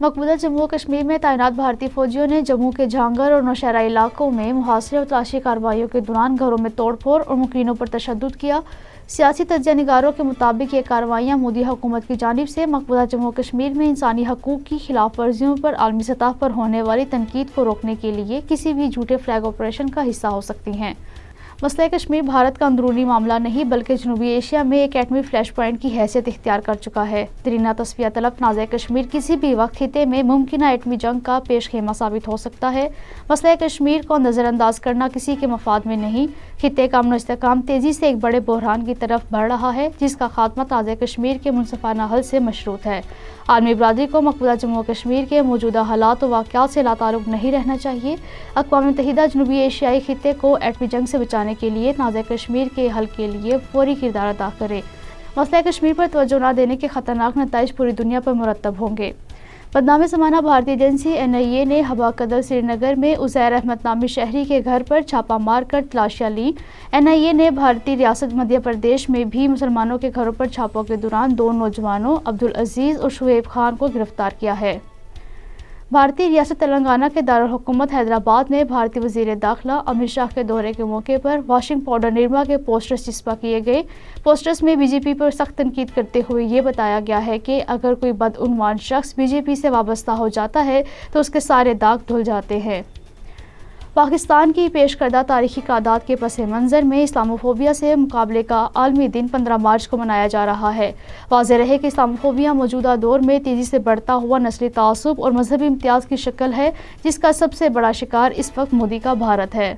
मकबूजा जम्मू और कश्मीर में तैनात भारतीय फौजियों ने जम्मू के जहांगीर और नौशहरा इलाकों में मुहासरे और तलाशी कार्रवाइयों के दौरान घरों में तोड़फोड़ और मुकीनों पर तशद्दुद किया। सियासी तज्ज़िया निगारों के मुताबिक ये कार्रवाइयाँ मोदी हुकूमत की जानिब से मकबूजा जम्मू और कश्मीर में इंसानी हकूक़ की खिलाफ वर्जियों पर आलमी सतह पर होने वाली तनकीद को रोकने के लिए किसी भी झूठे फ्लैग ऑपरेशन का हिस्सा हो सकती हैं। मसला कश्मीर भारत का अंदरूनी मामला नहीं बल्कि जनूबी एशिया में एक एटमी फ्लैश पॉइंट की हैसियत इख्तियार कर चुका है। दरीना तस्फिया तलब तनाज़ा कश्मीर किसी भी वक्त खिते में मुमकिन एटमी जंग का पेश खेमा साबित हो सकता है। मसला कश्मीर को नज़रअंदाज करना किसी के मफाद में नहीं। खिते का अमन और इस्तेहकाम तेज़ी से एक बड़े बहरान की तरफ बढ़ रहा है जिसका खात्मा तनाज़ा कश्मीर के मुनसिफाना हल से मशरूत है। आलमी बरादरी को मकबूजा जम्मू और कश्मीर के मौजूदा हालात और वाक़यात से लाताल्लुक़ नहीं रहना चाहिए। अक़वाम मुत्तहिदा जनूबी एशियाई खिते को एटमी जंग से बचाने के लिए तनाज़ा कश्मीर के हल के लिए फौरी किरदार अदा करे। मसला कश्मीर पर तवज्जो न देने के ख़तरनाक नताइज पूरी दुनिया पर मुरतब होंगे। बदनाम ज़माना भारतीय एजेंसी NIA ने हबा कदर श्रीनगर में उज़ैर अहमद नामी शहरी के घर पर छापा मार कर तलाशियाँ ली। NIA ने भारतीय रियासत मध्य प्रदेश में भी मुसलमानों के घरों पर छापों के दौरान 2 नौजवानों अब्दुल अजीज़ और शुएब खान को गिरफ्तार किया है। भारतीय रियासत तेलंगाना के दारुल हुकूमत हैदराबाद में भारतीय वज़ीर दाखिला अमित शाह के दौरे के मौके पर वॉशिंग पाउडर निरमा के पोस्टर्स चिस्पा किए गए। पोस्टर्स में बीजेपी पर सख्त तनकीद करते हुए ये बताया गया है कि अगर कोई बदउनवान शख्स बीजेपी से वाबस्ता हो जाता है तो उसके सारे दाग धुल जाते हैं। पाकिस्तान की पेश करदा तारीखी क़यादत के पस मंज़र में इस्लामोफोबिया से मुकाबले का आलमी दिन 15 मार्च को मनाया जा रहा है। वाज़ेह रहे कि इस्लामोफोबिया मौजूदा दौर में तेज़ी से बढ़ता हुआ नस्ली तासुब और मजहबी इम्तियाज़ की शक्ल है जिसका सबसे बड़ा शिकार इस वक्त मोदी का भारत है।